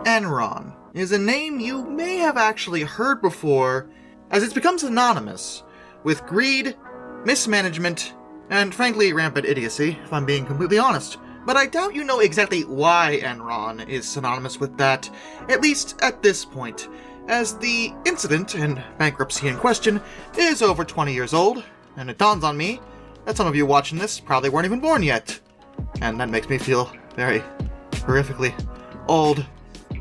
Enron is a name you may have actually heard before, as it's become synonymous with greed, mismanagement, and frankly rampant idiocy, if I'm being completely honest. But I doubt you know exactly why Enron is synonymous with that, at least at this point, as the incident and bankruptcy in question is over 20 years old, and it dawns on me that some of you watching this probably weren't even born yet. And that makes me feel very horrifically old.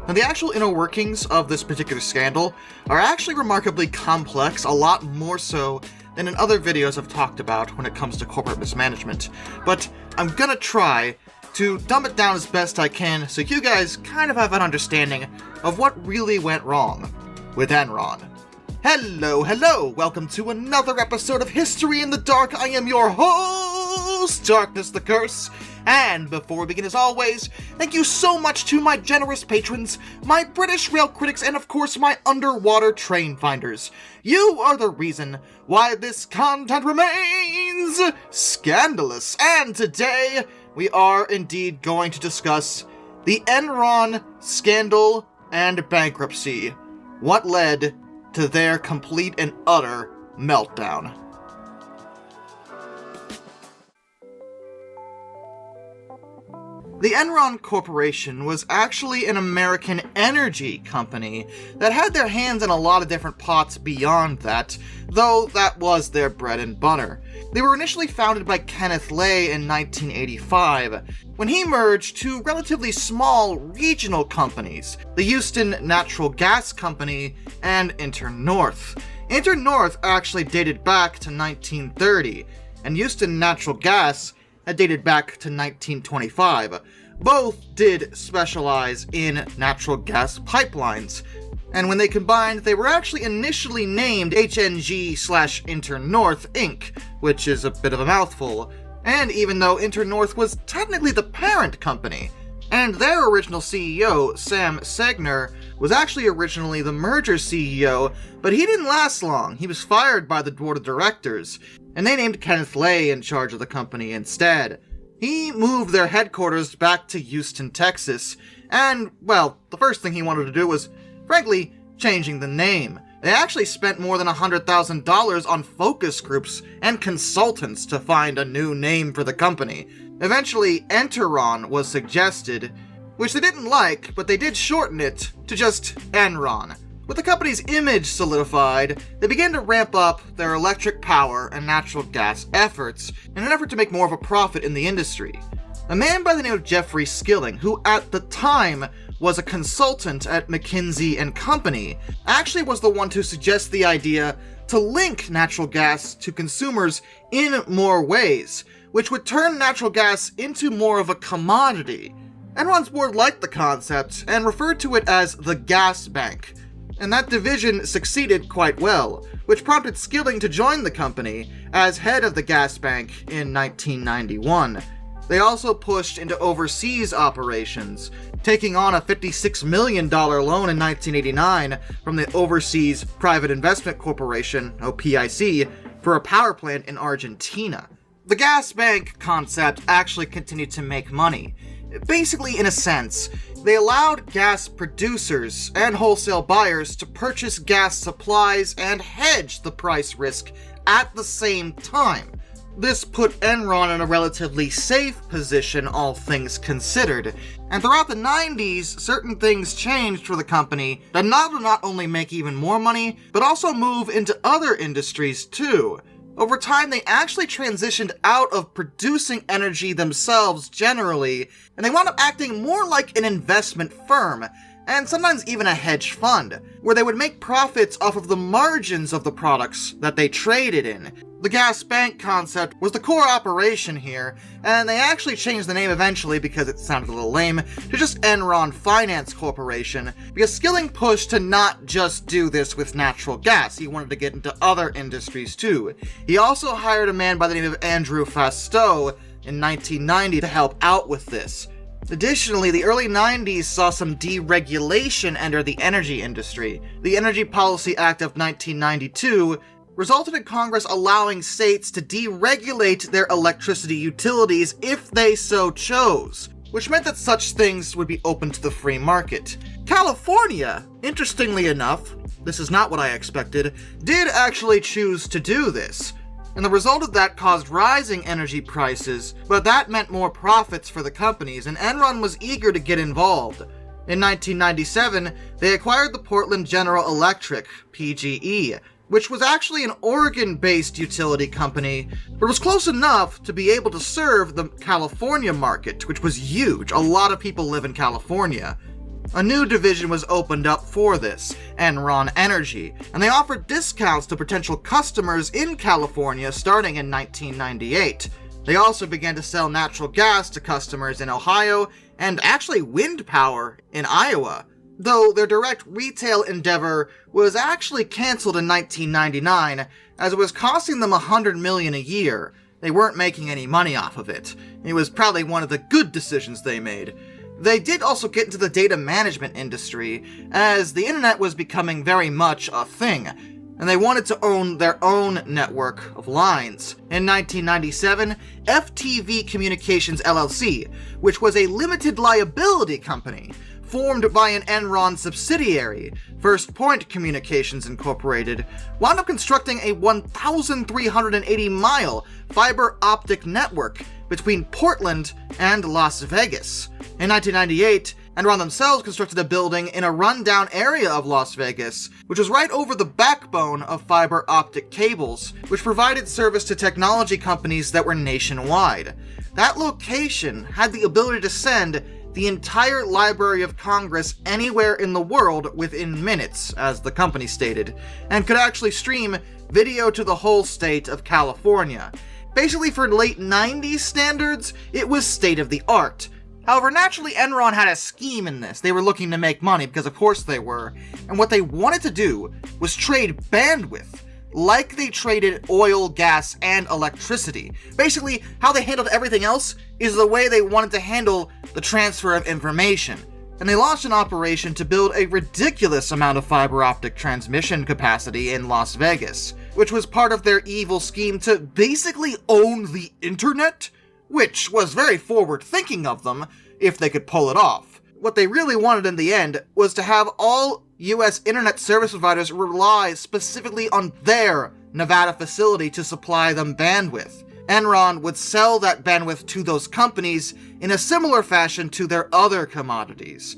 Now, the actual inner workings of this particular scandal are actually remarkably complex, a lot more so than in other videos I've talked about when it comes to corporate mismanagement. But I'm gonna try to dumb it down as best I can so you guys kind of have an understanding of what really went wrong with Enron. Hello, welcome to another episode of History in the Dark. I am your host, Darkness the Curse. And before we begin, as always, thank you so much to my generous patrons, my British rail critics, and of course my underwater train finders. You are the reason why this content remains scandalous. And today, we are indeed going to discuss the Enron scandal and bankruptcy. What led to their complete and utter meltdown. The Enron Corporation was actually an American energy company that had their hands in a lot of different pots beyond that, though that was their bread and butter. They were initially founded by Kenneth Lay in 1985, when he merged two relatively small regional companies, the Houston Natural Gas Company and InterNorth. InterNorth actually dated back to 1930, and Houston Natural Gas had dated back to 1925. Both did specialize in natural gas pipelines, and when they combined, they were actually initially named HNG/InterNorth Inc., which is a bit of a mouthful, and even though InterNorth was technically the parent company, and their original CEO, Sam Segner, was actually originally the merger CEO, but he didn't last long. He was fired by the board of directors, and they named Kenneth Lay in charge of the company instead. He moved their headquarters back to Houston, Texas, and, well, the first thing he wanted to do was, frankly, changing the name. They actually spent more than $100,000 on focus groups and consultants to find a new name for the company. Eventually, Enron was suggested, which they didn't like, but they did shorten it to just Enron. With the company's image solidified, they began to ramp up their electric power and natural gas efforts in an effort to make more of a profit in the industry. A man by the name of Jeffrey Skilling, who at the time was a consultant at McKinsey & Company, actually was the one to suggest the idea to link natural gas to consumers in more ways, which would turn natural gas into more of a commodity. Enron's board liked the concept and referred to it as the gas bank, and that division succeeded quite well, which prompted Skilling to join the company as head of the gas bank in 1991. They also pushed into overseas operations, taking on a $56 million loan in 1989 from the Overseas Private Investment Corporation, OPIC, for a power plant in Argentina. The gas bank concept actually continued to make money. Basically, in a sense, they allowed gas producers and wholesale buyers to purchase gas supplies and hedge the price risk at the same time. This put Enron in a relatively safe position, all things considered. And throughout the 90s, certain things changed for the company that not only make even more money, but also move into other industries too. Over time, they actually transitioned out of producing energy themselves generally, and they wound up acting more like an investment firm, and sometimes even a hedge fund, where they would make profits off of the margins of the products that they traded in. The gas bank concept was the core operation here, and they actually changed the name eventually because it sounded a little lame, to just Enron Finance Corporation, because Skilling pushed to not just do this with natural gas. He wanted to get into other industries too. He also hired a man by the name of Andrew Fastow in 1990 to help out with this. Additionally, the early 90s saw some deregulation enter the energy industry. The Energy Policy Act of 1992 resulted in Congress allowing states to deregulate their electricity utilities if they so chose, which meant that such things would be open to the free market. California, interestingly enough, this is not what I expected, did actually choose to do this. And the result of that caused rising energy prices, but that meant more profits for the companies, and Enron was eager to get involved. In 1997, they acquired the Portland General Electric, PGE, which was actually an Oregon-based utility company, but was close enough to be able to serve the California market, which was huge. A lot of people live in California. A new division was opened up for this, Enron Energy, and they offered discounts to potential customers in California starting in 1998. They also began to sell natural gas to customers in Ohio and actually wind power in Iowa, though their direct retail endeavor was actually canceled in 1999 as it was costing them $100 million a year. They weren't making any money off of it. It was probably one of the good decisions they made. They did also get into the data management industry, as the internet was becoming very much a thing, and they wanted to own their own network of lines. In 1997, FTV Communications LLC, which was a limited liability company, formed by an Enron subsidiary, First Point Communications Incorporated, wound up constructing a 1,380-mile fiber optic network between Portland and Las Vegas. In 1998, Enron themselves constructed a building in a rundown area of Las Vegas, which was right over the backbone of fiber optic cables, which provided service to technology companies that were nationwide. That location had the ability to send the entire Library of Congress anywhere in the world within minutes, as the company stated, and could actually stream video to the whole state of California. Basically, for late 90s standards, it was state-of-the-art. However, naturally, Enron had a scheme in this. They were looking to make money, because of course they were, and what they wanted to do was trade bandwidth, like they traded oil, gas, and electricity. Basically, how they handled everything else is the way they wanted to handle the transfer of information. And they launched an operation to build a ridiculous amount of fiber optic transmission capacity in Las Vegas, which was part of their evil scheme to basically own the internet, which was very forward-thinking of them, if they could pull it off. What they really wanted in the end was to have all US internet service providers rely specifically on their Nevada facility to supply them bandwidth. Enron would sell that bandwidth to those companies in a similar fashion to their other commodities.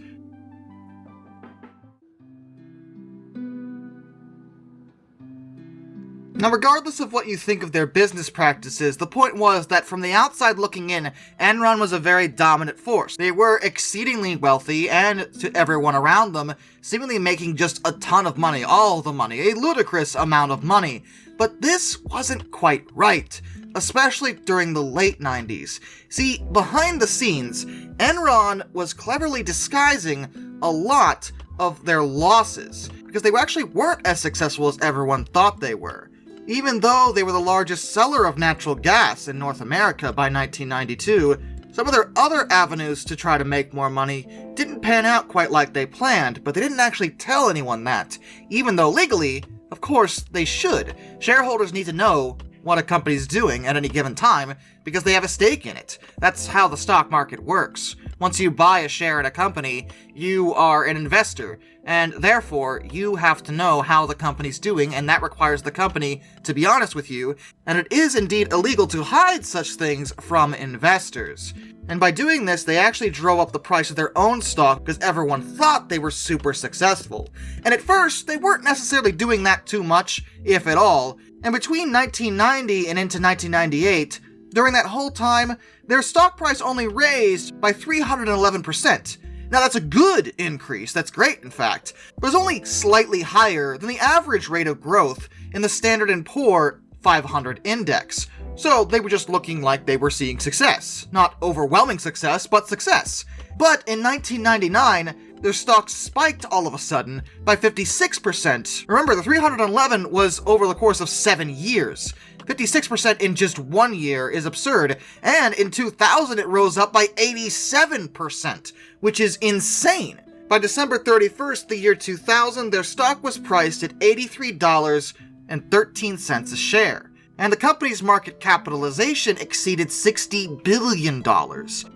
Now, regardless of what you think of their business practices, the point was that from the outside looking in, Enron was a very dominant force. They were exceedingly wealthy, and to everyone around them, seemingly making just a ton of money, all the money, a ludicrous amount of money. But this wasn't quite right, especially during the late 90s. See, behind the scenes, Enron was cleverly disguising a lot of their losses, because they actually weren't as successful as everyone thought they were. Even though they were the largest seller of natural gas in North America by 1992, some of their other avenues to try to make more money didn't pan out quite like they planned, but they didn't actually tell anyone that, even though legally, of course, they should. Shareholders need to know what a company's doing at any given time because they have a stake in it. That's how the stock market works. Once you buy a share in a company, you are an investor, and therefore you have to know how the company's doing, and that requires the company to be honest with you, and it is indeed illegal to hide such things from investors. And by doing this, they actually drove up the price of their own stock because everyone thought they were super successful. And at first, they weren't necessarily doing that too much, if at all, and between 1990 and into 1998, during that whole time, their stock price only raised by 311%. Now that's a good increase, that's great in fact, but it was only slightly higher than the average rate of growth in the Standard & Poor's 500 index. So they were just looking like they were seeing success. Not overwhelming success, but success. But in 1999, their stock spiked all of a sudden by 56%. Remember, the 311 was over the course of 7 years. 56% in just 1 year is absurd, and in 2000 it rose up by 87%, which is insane. By December 31st, the year 2000, their stock was priced at $83.13 a share. and the company's market capitalization exceeded $60 billion,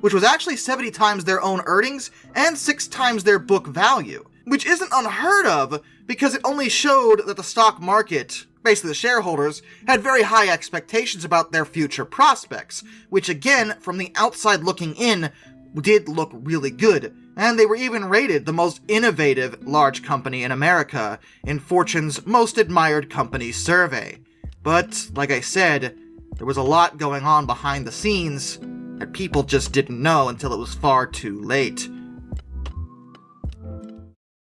which was actually 70 times their own earnings and 6 times their book value, which isn't unheard of because it only showed that the stock market, basically the shareholders, had very high expectations about their future prospects, which again, from the outside looking in, did look really good. And they were even rated the most innovative large company in America in Fortune's Most Admired Companies survey. But, like I said, there was a lot going on behind the scenes that people just didn't know until it was far too late.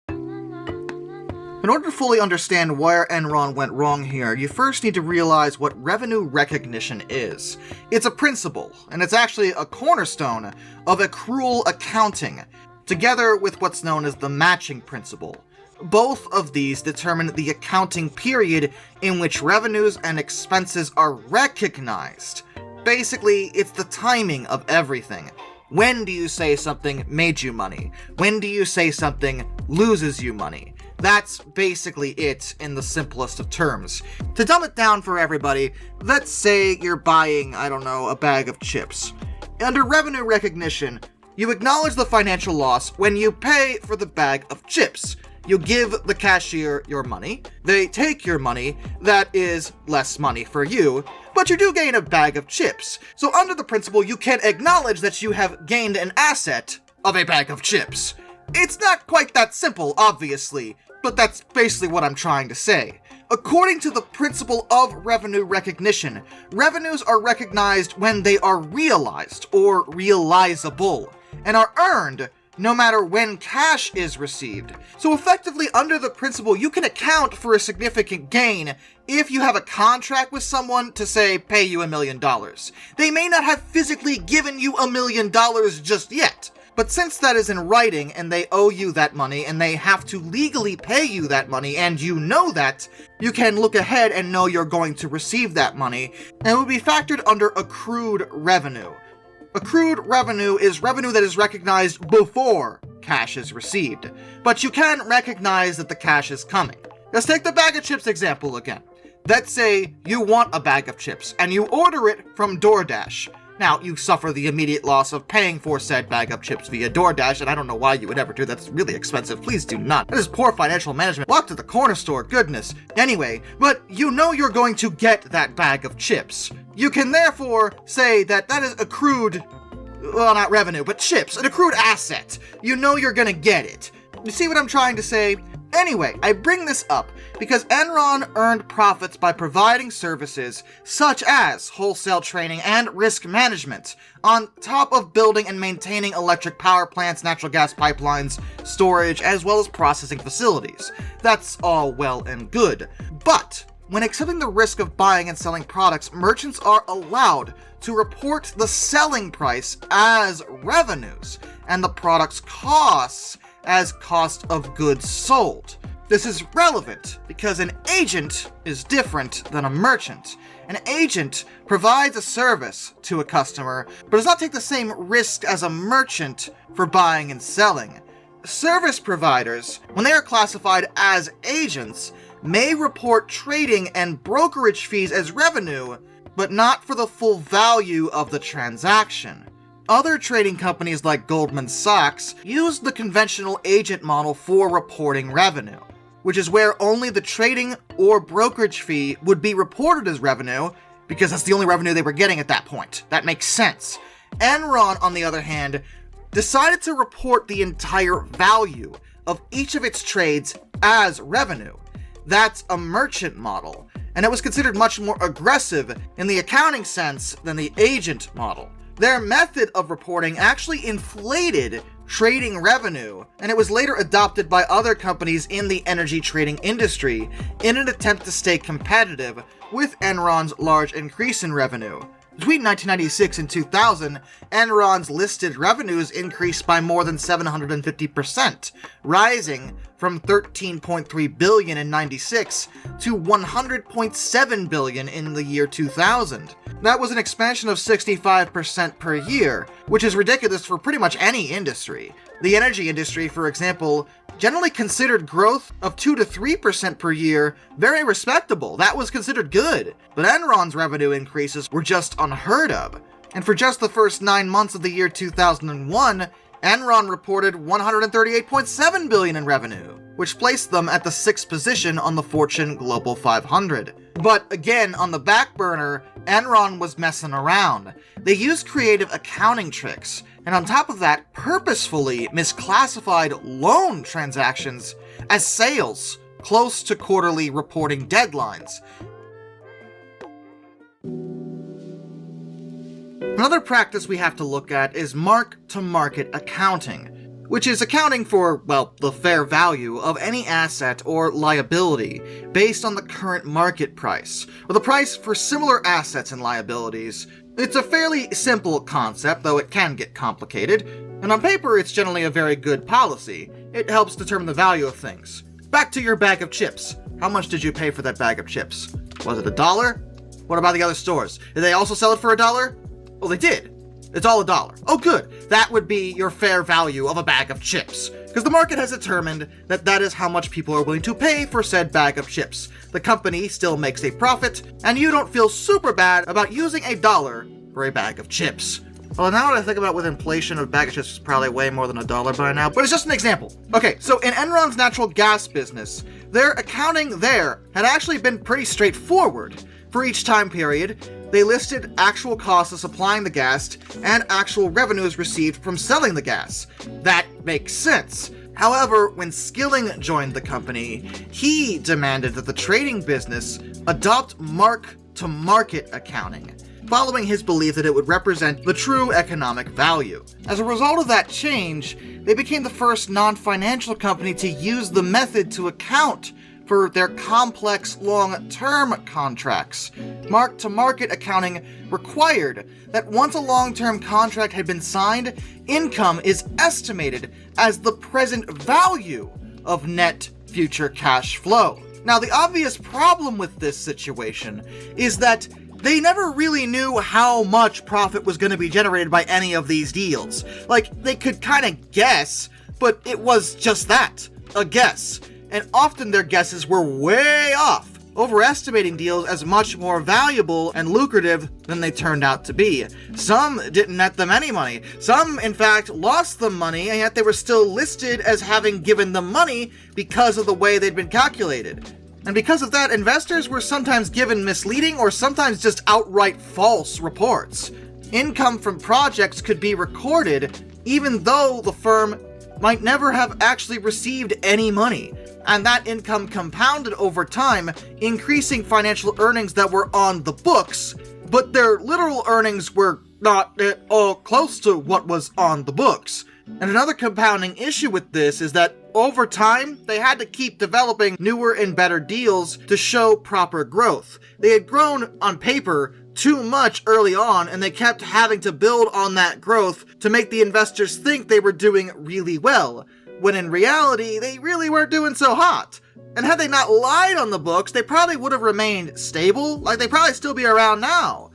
In order to fully understand where Enron went wrong here, you first need to realize what revenue recognition is. It's a principle, and it's actually a cornerstone of accrual accounting, together with what's known as the matching principle. Both of these determine the accounting period in which revenues and expenses are recognized. Basically, it's the timing of everything. When do you say something made you money? When do you say something loses you money? That's basically it in the simplest of terms. To dumb it down for everybody, let's say you're buying, a bag of chips. Under revenue recognition, you acknowledge the financial loss when you pay for the bag of chips. You give the cashier your money, they take your money, that is less money for you, but you do gain a bag of chips. So under the principle, you can acknowledge that you have gained an asset of a bag of chips. It's not quite that simple, obviously, but that's basically what I'm trying to say. According to the principle of revenue recognition, revenues are recognized when they are realized or realizable, and are earned no matter when cash is received. So effectively, under the principle, you can account for a significant gain if you have a contract with someone to, say, pay you $1 million. They may not have physically given you $1 million just yet, but since that is in writing and they owe you that money and they have to legally pay you that money and you know that, you can look ahead and know you're going to receive that money, and it will be factored under accrued revenue. Accrued revenue is revenue that is recognized before cash is received, but you can recognize that the cash is coming. Let's take the bag of chips example again. Let's say you want a bag of chips and you order it from DoorDash. Now, you suffer the immediate loss of paying for said bag of chips via DoorDash, and I don't know why you would ever do that. That's really expensive. Please do not. That is poor financial management. Walk to the corner store, goodness. Anyway, but you know you're going to get that bag of chips. You can therefore say that that is accrued, well, not revenue, but chips, an accrued asset. You know you're gonna get it. You see what I'm trying to say? Anyway, I bring this up because Enron earned profits by providing services such as wholesale trading and risk management, on top of building and maintaining electric power plants, natural gas pipelines, storage, as well as processing facilities. That's all well and good. But when accepting the risk of buying and selling products, merchants are allowed to report the selling price as revenues and the product's costs as cost of goods sold. This is relevant because an agent is different than a merchant. An agent provides a service to a customer, but does not take the same risk as a merchant for buying and selling. Service providers, when they are classified as agents, may report trading and brokerage fees as revenue, but not for the full value of the transaction. Other trading companies like Goldman Sachs use the conventional agent model for reporting revenue, which is where only the trading or brokerage fee would be reported as revenue, because that's the only revenue they were getting at that point. That makes sense. Enron, on the other hand, decided to report the entire value of each of its trades as revenue. That's a merchant model, and it was considered much more aggressive in the accounting sense than the agent model. Their method of reporting actually inflated trading revenue, and it was later adopted by other companies in the energy trading industry in an attempt to stay competitive with Enron's large increase in revenue. Between 1996 and 2000, Enron's listed revenues increased by more than 750%, rising from $13.3 billion in 96 to $100.7 billion in the year 2000. That was an expansion of 65% per year, which is ridiculous for pretty much any industry. The energy industry, for example, generally considered growth of 2 to 3% per year very respectable. That was considered good. But Enron's revenue increases were just unheard of. And for just the first 9 months of the year 2001, Enron reported $138.7 billion in revenue, which placed them at the 6th position on the Fortune Global 500. But again, on the back burner, Enron was messing around. They used creative accounting tricks, and on top of that, purposefully misclassified loan transactions as sales, close to quarterly reporting deadlines. Another practice we have to look at is mark-to-market accounting, which is accounting for, well, the fair value of any asset or liability based on the current market price, or the price for similar assets and liabilities. It's a fairly simple concept, though it can get complicated, and on paper it's generally a very good policy. It helps determine the value of things. Back to your bag of chips. How much did you pay for that bag of chips? Was it $1? What about the other stores? Did they also sell it for $1? Well, they did. It's all $1. Oh, good. That would be your fair value of a bag of chips, because the market has determined that that is how much people are willing to pay for said bag of chips. The company still makes a profit, and you don't feel super bad about using $1 for a bag of chips. Well, now that I think about it, with inflation, a bag of chips is probably way more than $1 by now, but it's just an example. Okay, so in Enron's natural gas business, their accounting there had actually been pretty straightforward. For each time period, they listed actual costs of supplying the gas and actual revenues received from selling the gas. That makes sense. However, when Skilling joined the company, he demanded that the trading business adopt mark-to-market accounting, following his belief that it would represent the true economic value. As a result of that change, they became the first non-financial company to use the method to account for their complex long-term contracts. Mark-to-market accounting required that once a long-term contract had been signed, income is estimated as the present value of net future cash flow. Now, the obvious problem with this situation is that they never really knew how much profit was going to be generated by any of these deals. Like, they could kind of guess, but it was just that, a guess. And often their guesses were way off, overestimating deals as much more valuable and lucrative than they turned out to be. Some didn't net them any money. Some, in fact, lost them money, and yet they were still listed as having given them money because of the way they'd been calculated. And because of that, investors were sometimes given misleading or sometimes just outright false reports. Income from projects could be recorded even though the firm might never have actually received any money, and that income compounded over time, increasing financial earnings that were on the books, but their literal earnings were not at all close to what was on the books. And another compounding issue with this is that over time, they had to keep developing newer and better deals to show proper growth. They had grown on paper too much early on, and they kept having to build on that growth to make the investors think they were doing really well, when in reality, they really weren't doing so hot. And had they not lied on the books, they probably would have remained stable, like they'd probably still be around now.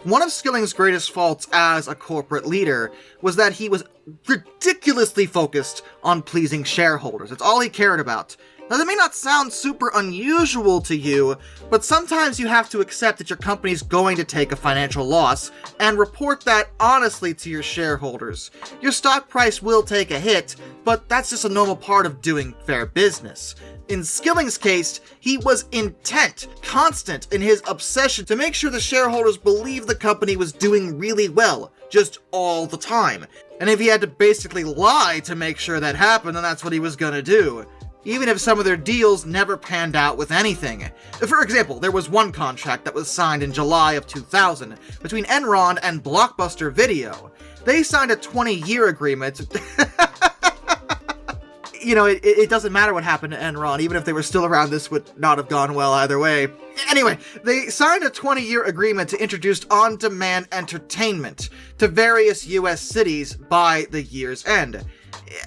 One of Skilling's greatest faults as a corporate leader was that he was ridiculously focused on pleasing shareholders. It's all he cared about. Now, that may not sound super unusual to you, but sometimes you have to accept that your company's going to take a financial loss and report that honestly to your shareholders. Your stock price will take a hit, but that's just a normal part of doing fair business. In Skilling's case, he was intent, constant in his obsession to make sure the shareholders believed the company was doing really well, just all the time. And if he had to basically lie to make sure that happened, then that's what he was gonna do. Even if some of their deals never panned out with anything. For example, there was one contract that was signed in July of 2000 between Enron and Blockbuster Video. They signed a 20-year agreement. You know, it doesn't matter what happened to Enron. Even if they were still around, this would not have gone well either way. Anyway, they signed a 20-year agreement to introduce on-demand entertainment to various US cities by the year's end.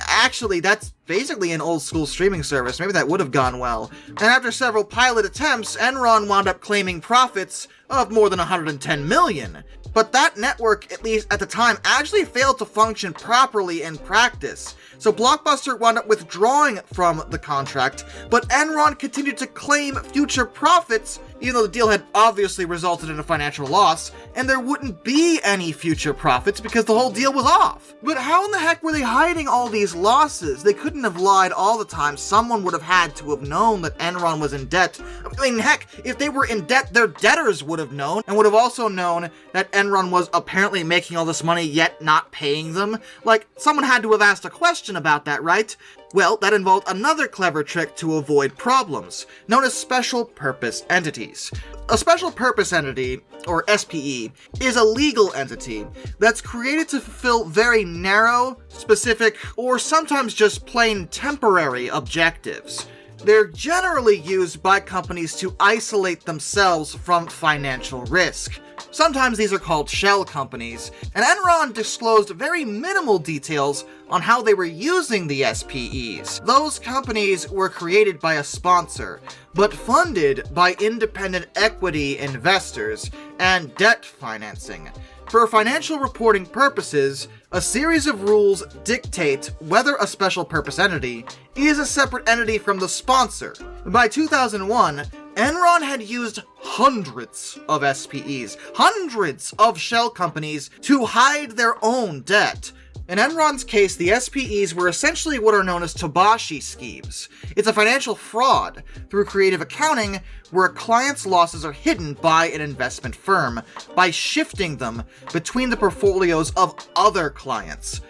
Actually, that's basically an old school streaming service. Maybe that would have gone well. And after several pilot attempts, Enron wound up claiming profits of more than $110 million. But that network, at least at the time, actually failed to function properly in practice. So Blockbuster wound up withdrawing from the contract, but Enron continued to claim future profits, even though the deal had obviously resulted in a financial loss, and there wouldn't be any future profits because the whole deal was off. But how in the heck were they hiding all these losses? They couldn't have lied all the time. Someone would have had to have known that Enron was in debt. I mean, heck, if they were in debt, their debtors would have known, and would have also known that Enron was apparently making all this money yet not paying them. Like, someone had to have asked a question about that, right? Well, that involved another clever trick to avoid problems, known as special purpose entities. A special purpose entity, or SPE, is a legal entity that's created to fulfill very narrow, specific, or sometimes just plain temporary objectives. They're generally used by companies to isolate themselves from financial risk. Sometimes these are called shell companies, and Enron disclosed very minimal details on how they were using the SPEs. Those companies were created by a sponsor, but funded by independent equity investors and debt financing. For financial reporting purposes, a series of rules dictate whether a special purpose entity is a separate entity from the sponsor. By 2001, Enron had used hundreds of SPEs, hundreds of shell companies to hide their own debt. In Enron's case, the SPEs were essentially what are known as Tobashi schemes. It's a financial fraud through creative accounting where a client's losses are hidden by an investment firm by shifting them between the portfolios of other clients.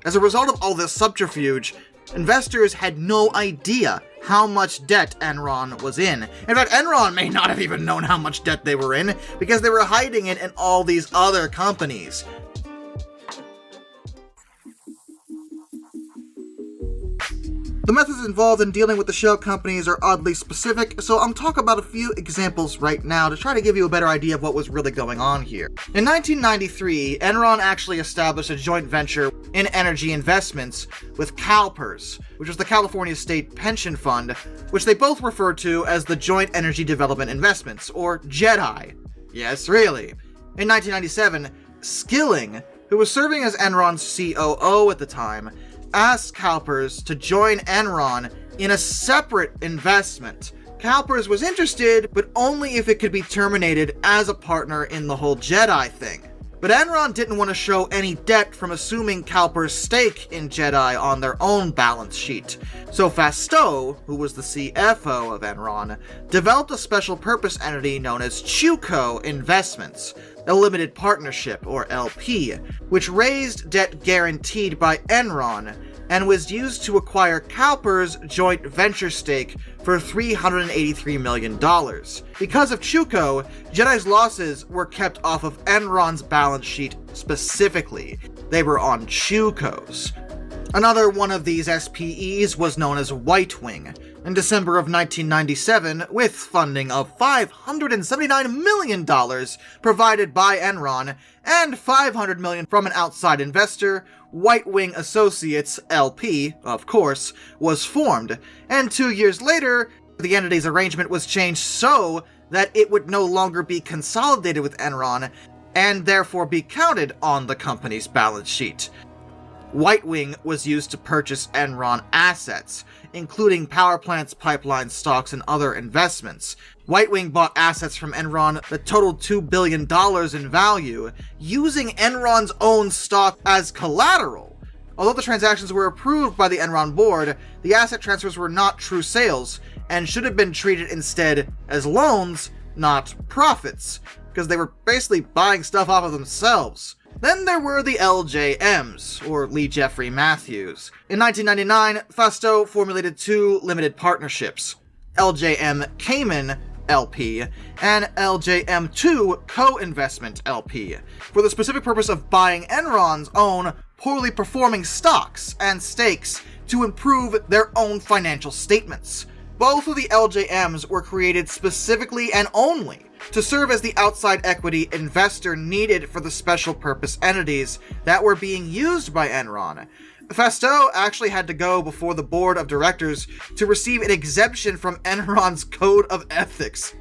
As a result of all this subterfuge, investors had no idea how much debt Enron was in. In fact, Enron may not have even known how much debt they were in because they were hiding it in all these other companies. The methods involved in dealing with the shell companies are oddly specific, so I'm talking about a few examples right now to try to give you a better idea of what was really going on here. In 1993, Enron actually established a joint venture in energy investments with CalPERS, which was the California State Pension Fund, which they both refer to as the Joint Energy Development Investments, or JEDI. Yes, really. In 1997, Skilling, who was serving as Enron's COO at the time, asked CalPERS to join Enron in a separate investment. CalPERS was interested, but only if it could be terminated as a partner in the whole JEDI thing. But Enron didn't want to show any debt from assuming CalPERS' stake in JEDI on their own balance sheet. So Fastow, who was the CFO of Enron, developed a special purpose entity known as Chuco Investments, a limited partnership, or LP, which raised debt guaranteed by Enron and was used to acquire CalPERS' joint venture stake for $383 million. Because of Chuco, JEDI's losses were kept off of Enron's balance sheet specifically. They were on Chuco's. Another one of these SPEs was known as White Wing. In December of 1997, with funding of $579 million provided by Enron and $500 million from an outside investor, White Wing Associates, LP, of course, was formed, and 2 years later, the entity's arrangement was changed so that it would no longer be consolidated with Enron and therefore be counted on the company's balance sheet. White Wing was used to purchase Enron assets, including power plants, pipelines, stocks, and other investments. White Wing bought assets from Enron that totaled $2 billion in value, using Enron's own stock as collateral. Although the transactions were approved by the Enron board, the asset transfers were not true sales, and should have been treated instead as loans, not profits, because they were basically buying stuff off of themselves. Then there were the LJMs, or Lee Jeffrey Matthews. In 1999, Fastow formulated two limited partnerships, LJM Cayman LP and LJM2 Co-Investment LP, for the specific purpose of buying Enron's own poorly performing stocks and stakes to improve their own financial statements. Both of the LJMs were created specifically and only to serve as the outside equity investor needed for the special purpose entities that were being used by Enron. Fastow actually had to go before the board of directors to receive an exemption from Enron's code of ethics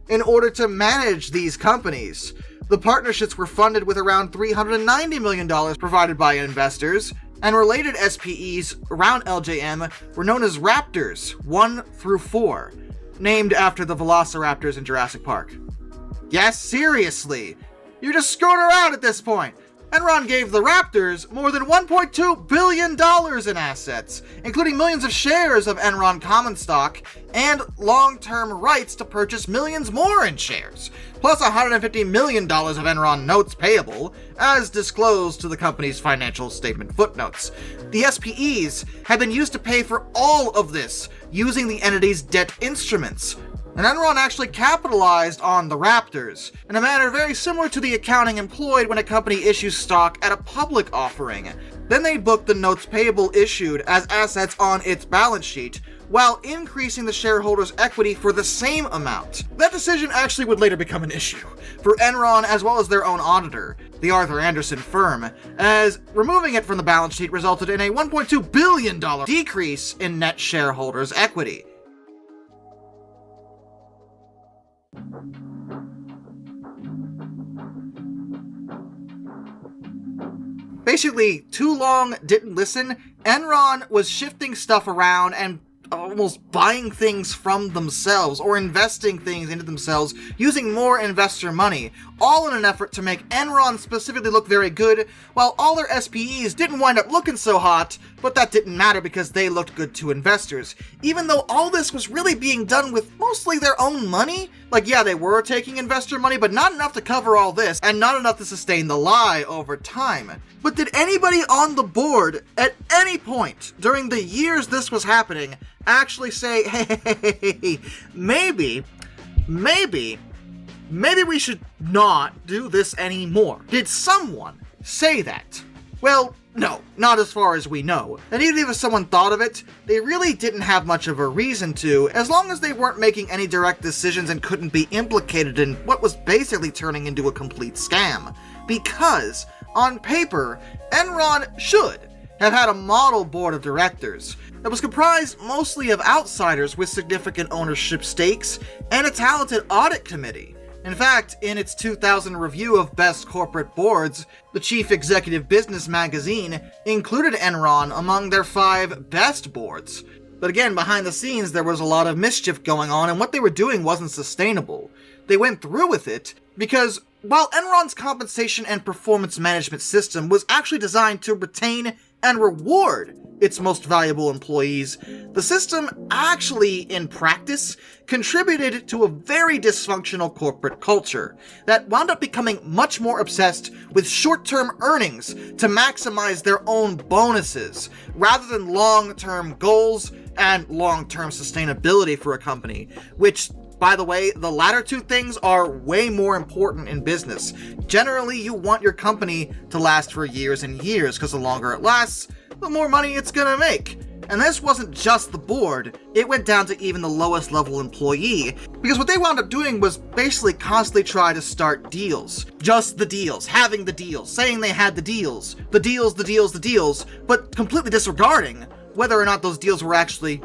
in order to manage these companies. The partnerships were funded with around $390 million provided by investors, and related SPEs around LJM were known as Raptors 1 through 4, named after the velociraptors in Jurassic Park. Yes, seriously, you're just screwing around at this point. Enron gave the Raptors more than $1.2 billion in assets, including millions of shares of Enron common stock and long-term rights to purchase millions more in shares, plus $150 million of Enron notes payable, as disclosed to the company's financial statement footnotes. The SPEs had been used to pay for all of this using the entity's debt instruments, and Enron actually capitalized on the Raptors in a manner very similar to the accounting employed when a company issues stock at a public offering. Then they book the notes payable issued as assets on its balance sheet, while increasing the shareholders' equity for the same amount. That decision actually would later become an issue for Enron as well as their own auditor, the Arthur Andersen firm, as removing it from the balance sheet resulted in a $1.2 billion decrease in net shareholders' equity. Basically, too long, didn't listen. Enron was shifting stuff around and almost buying things from themselves or investing things into themselves using more investor money, all in an effort to make Enron specifically look very good, while all their SPEs didn't wind up looking so hot, but that didn't matter because they looked good to investors. Even though all this was really being done with mostly their own money, like yeah, they were taking investor money, but not enough to cover all this, and not enough to sustain the lie over time. But did anybody on the board, at any point during the years this was happening, actually say, hey, maybe we should not do this anymore? Did someone say that? Well, no, not as far as we know. And even if someone thought of it, they really didn't have much of a reason to, as long as they weren't making any direct decisions and couldn't be implicated in what was basically turning into a complete scam. Because, on paper, Enron should have had a model board of directors that was comprised mostly of outsiders with significant ownership stakes and a talented audit committee. In fact, in its 2000 review of best corporate boards, the Chief Executive Business magazine included Enron among their 5 best boards. But again, behind the scenes, there was a lot of mischief going on, and what they were doing wasn't sustainable. They went through with it because while Enron's compensation and performance management system was actually designed to retain and reward its most valuable employees, the system actually, in practice, contributed to a very dysfunctional corporate culture that wound up becoming much more obsessed with short-term earnings to maximize their own bonuses, rather than long-term goals and long-term sustainability for a company, which, by the way, the latter two things are way more important in business. Generally, you want your company to last for years and years, because the longer it lasts, the more money it's gonna make. And this wasn't just the board, it went down to even the lowest level employee, because what they wound up doing was basically constantly try to start deals. Just the deals, having the deals, saying they had the deals, but completely disregarding whether or not those deals were actually,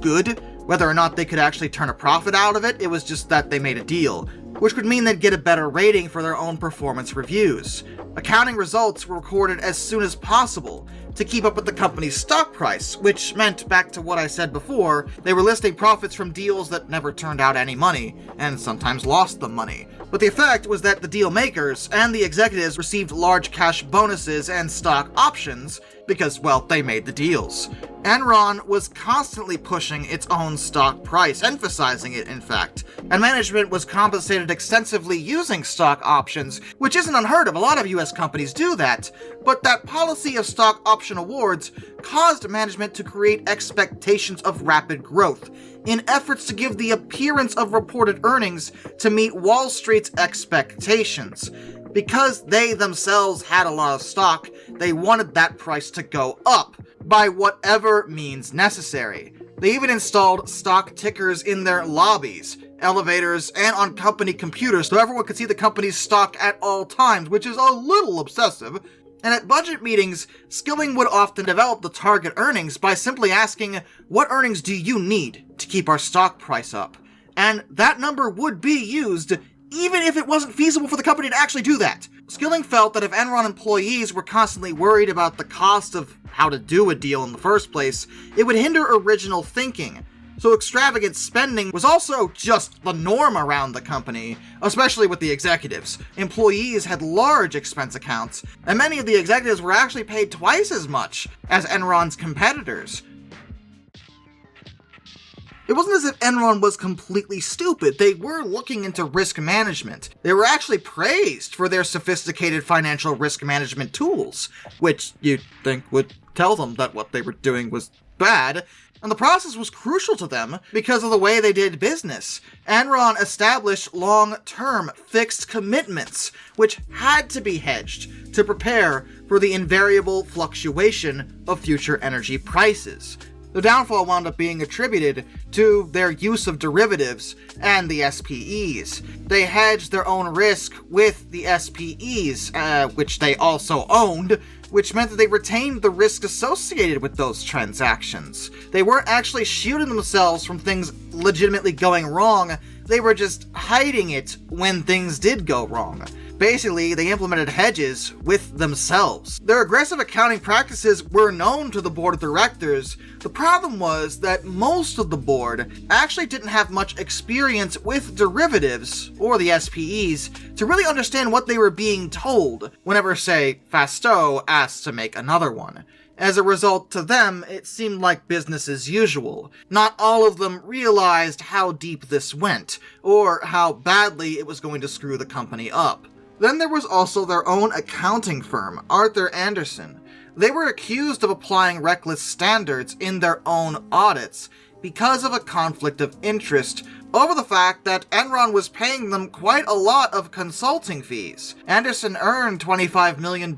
good, whether or not they could actually turn a profit out of it. It was just that they made a deal, which would mean they'd get a better rating for their own performance reviews. Accounting results were recorded as soon as possible to keep up with the company's stock price, which meant, back to what I said before, they were listing profits from deals that never turned out any money, and sometimes lost them money. But the effect was that the deal makers and the executives received large cash bonuses and stock options because, well, they made the deals. Enron was constantly pushing its own stock price, emphasizing it, in fact, and management was compensated extensively using stock options, which isn't unheard of. A lot of US companies do that, but that policy of stock option awards caused management to create expectations of rapid growth in efforts to give the appearance of reported earnings to meet Wall Street's expectations. Because they themselves had a lot of stock, they wanted that price to go up by whatever means necessary. They even installed stock tickers in their lobbies, elevators, and on company computers so everyone could see the company's stock at all times, which is a little obsessive. And at budget meetings, Skilling would often develop the target earnings by simply asking, what earnings do you need to keep our stock price up? And that number would be used even if it wasn't feasible for the company to actually do that. Skilling felt that if Enron employees were constantly worried about the cost of how to do a deal in the first place, it would hinder original thinking. So extravagant spending was also just the norm around the company, especially with the executives. Employees had large expense accounts, and many of the executives were actually paid twice as much as Enron's competitors. It wasn't as if Enron was completely stupid. They were looking into risk management. They were actually praised for their sophisticated financial risk management tools, which you'd think would tell them that what they were doing was bad. And the process was crucial to them because of the way they did business. Enron established long-term fixed commitments, which had to be hedged to prepare for the invariable fluctuation of future energy prices. The downfall wound up being attributed to their use of derivatives and the SPEs. They hedged their own risk with the SPEs, which they also owned, which meant that they retained the risk associated with those transactions. They weren't actually shielding themselves from things legitimately going wrong, they were just hiding it when things did go wrong. Basically, they implemented hedges with themselves. Their aggressive accounting practices were known to the board of directors. The problem was that most of the board actually didn't have much experience with derivatives, or the SPEs, to really understand what they were being told whenever, say, Fastow asked to make another one. As a result, to them, it seemed like business as usual. Not all of them realized how deep this went, or how badly it was going to screw the company up. Then there was also their own accounting firm, Arthur Andersen. They were accused of applying reckless standards in their own audits because of a conflict of interest over the fact that Enron was paying them quite a lot of consulting fees. Andersen earned $25 million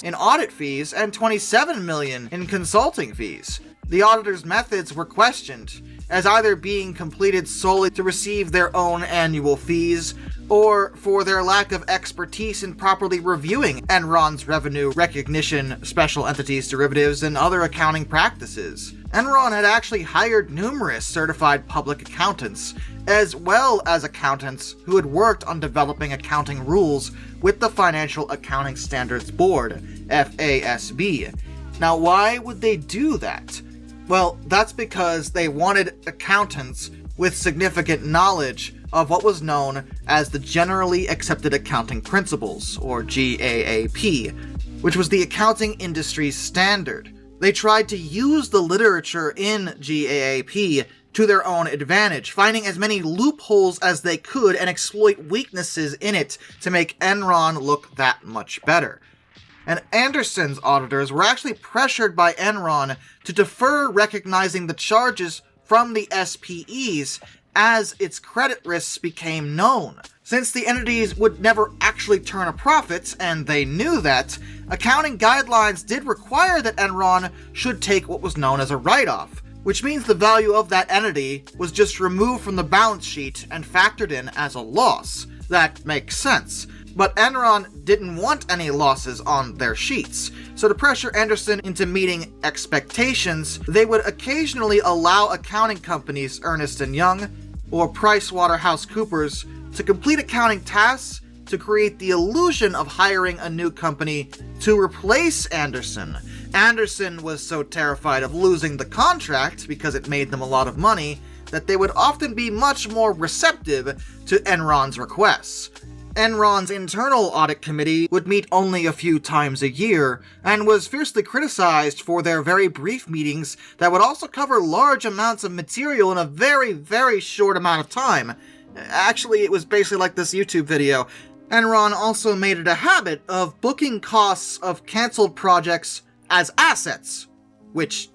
in audit fees and $27 million in consulting fees. The auditors' methods were questioned as either being completed solely to receive their own annual fees, or for their lack of expertise in properly reviewing Enron's revenue recognition, special entities derivatives, and other accounting practices. Enron had actually hired numerous certified public accountants, as well as accountants who had worked on developing accounting rules with the Financial Accounting Standards Board, FASB. Now, why would they do that? Well, that's because they wanted accountants with significant knowledge of what was known as the Generally Accepted Accounting Principles, or GAAP, which was the accounting industry's standard. They tried to use the literature in GAAP to their own advantage, finding as many loopholes as they could and exploit weaknesses in it to make Enron look that much better. And Andersen's auditors were actually pressured by Enron to defer recognizing the charges from the SPEs as its credit risks became known. Since the entities would never actually turn a profit, and they knew that, accounting guidelines did require that Enron should take what was known as a write-off, which means the value of that entity was just removed from the balance sheet and factored in as a loss. That makes sense. But Enron didn't want any losses on their sheets, so to pressure Andersen into meeting expectations, they would occasionally allow accounting companies Ernst & Young or PricewaterhouseCoopers to complete accounting tasks to create the illusion of hiring a new company to replace Andersen. Andersen was so terrified of losing the contract because it made them a lot of money that they would often be much more receptive to Enron's requests. Enron's internal audit committee would meet only a few times a year, and was fiercely criticized for their very brief meetings that would also cover large amounts of material in a very, very short amount of time. Actually, it was basically like this YouTube video. Enron also made it a habit of booking costs of canceled projects as assets, which,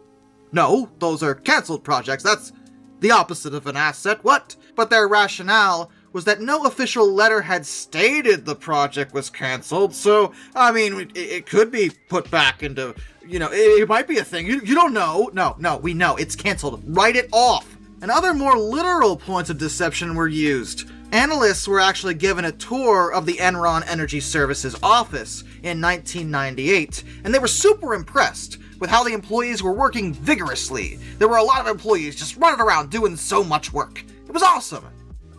no, those are canceled projects, that's the opposite of an asset, what? But their rationale was that no official letter had stated the project was canceled, so, I mean, it could be put back into, it might be a thing. You don't know. No, we know. It's canceled. Write it off. And other more literal points of deception were used. Analysts were actually given a tour of the Enron Energy Services office in 1998, and they were super impressed with how the employees were working vigorously. There were a lot of employees just running around doing so much work. It was awesome,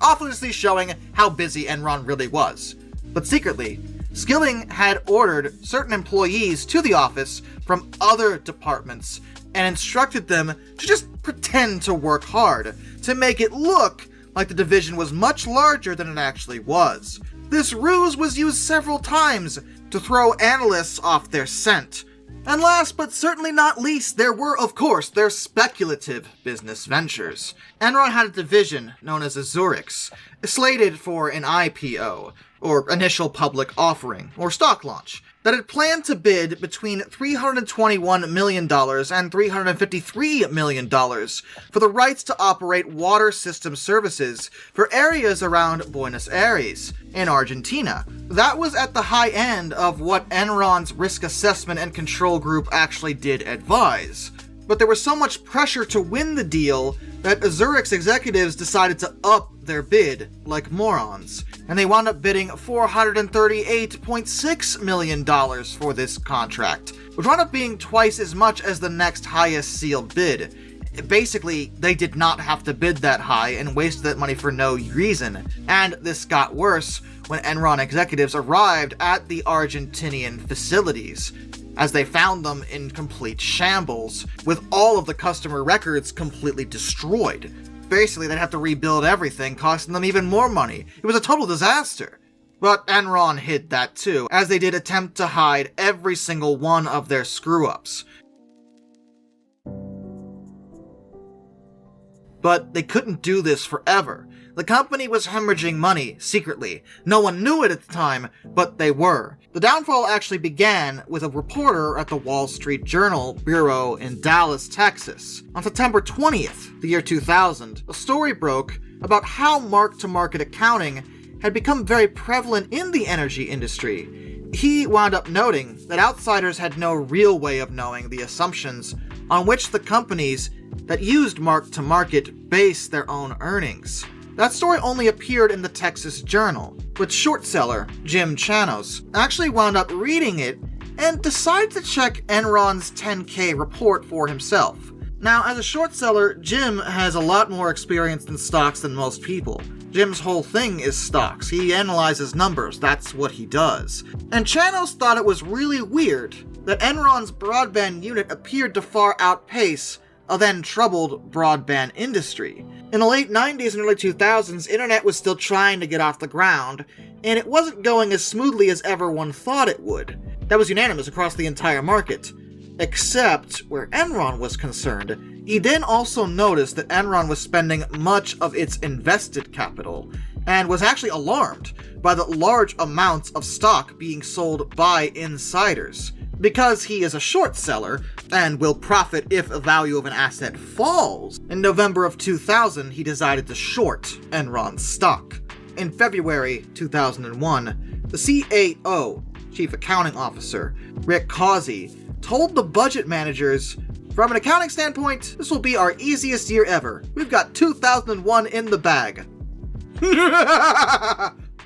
obviously showing how busy Enron really was. But secretly, Skilling had ordered certain employees to the office from other departments and instructed them to just pretend to work hard, to make it look like the division was much larger than it actually was. This ruse was used several times to throw analysts off their scent. And last but certainly not least, there were, of course, their speculative business ventures. Enron had a division known as Azurix, slated for an IPO, or initial public offering, or stock launch, that had planned to bid between $321 million and $353 million for the rights to operate water system services for areas around Buenos Aires, in Argentina. That was at the high end of what Enron's risk assessment and control group actually did advise. But there was so much pressure to win the deal that Azurix executives decided to up their bid like morons, and they wound up bidding $438.6 million for this contract, which wound up being twice as much as the next highest sealed bid. Basically, they did not have to bid that high and wasted that money for no reason, and this got worse when Enron executives arrived at the Argentinian facilities, as they found them in complete shambles, with all of the customer records completely destroyed. Basically, they'd have to rebuild everything, costing them even more money. It was a total disaster. But Enron hid that too, as they did attempt to hide every single one of their screw-ups. But they couldn't do this forever. The company was hemorrhaging money secretly. No one knew it at the time, but they were. The downfall actually began with a reporter at the Wall Street Journal bureau in Dallas, Texas. On September 20th, the year 2000, a story broke about how mark-to-market accounting had become very prevalent in the energy industry. He wound up noting that outsiders had no real way of knowing the assumptions on which the companies that used mark-to-market based their own earnings. That story only appeared in the Texas Journal, but short seller Jim Chanos actually wound up reading it and decided to check Enron's 10K report for himself. Now, as a short seller, Jim has a lot more experience in stocks than most people. Jim's whole thing is stocks. He analyzes numbers, that's what he does. And Chanos thought it was really weird that Enron's broadband unit appeared to far outpace a then troubled broadband industry. In the late 90s and early 2000s, internet was still trying to get off the ground, and it wasn't going as smoothly as everyone thought it would. That was unanimous across the entire market. Except where Enron was concerned. He then also noticed that Enron was spending much of its invested capital, and was actually alarmed by the large amounts of stock being sold by insiders. Because he is a short seller, and will profit if the value of an asset falls, in November of 2000 he decided to short Enron's stock. In February 2001, the CAO, Chief Accounting Officer, Rick Causey, told the budget managers, "From an accounting standpoint, this will be our easiest year ever. We've got 2001 in the bag."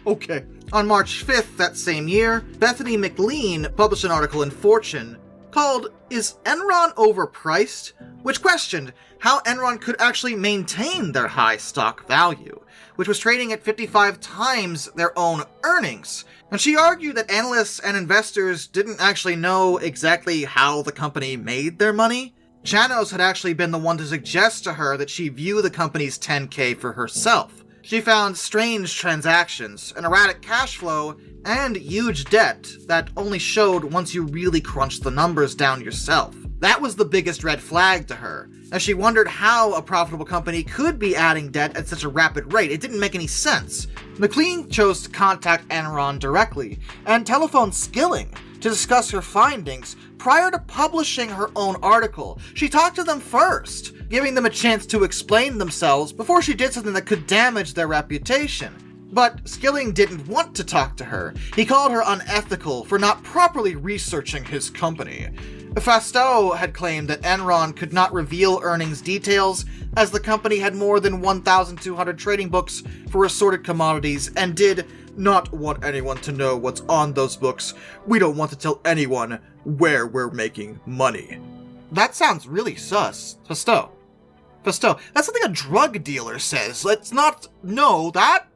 Okay. On March 5th that same year, Bethany McLean published an article in Fortune called "Is Enron Overpriced?", which questioned how Enron could actually maintain their high stock value, which was trading at 55 times their own earnings. And she argued that analysts and investors didn't actually know exactly how the company made their money. Chanos had actually been the one to suggest to her that she view the company's 10K for herself. She found strange transactions, an erratic cash flow, and huge debt that only showed once you really crunched the numbers down yourself. That was the biggest red flag to her, as she wondered how a profitable company could be adding debt at such a rapid rate. It didn't make any sense. McLean chose to contact Enron directly and telephoned Skilling to discuss her findings prior to publishing her own article. She talked to them first, giving them a chance to explain themselves before she did something that could damage their reputation. But Skilling didn't want to talk to her. He called her unethical for not properly researching his company. Fastow had claimed that Enron could not reveal earnings details as the company had more than 1,200 trading books for assorted commodities and did not want anyone to know what's on those books. We don't want to tell anyone where we're making money. That sounds really sus. Fastow, that's something a drug dealer says. Let's not know that.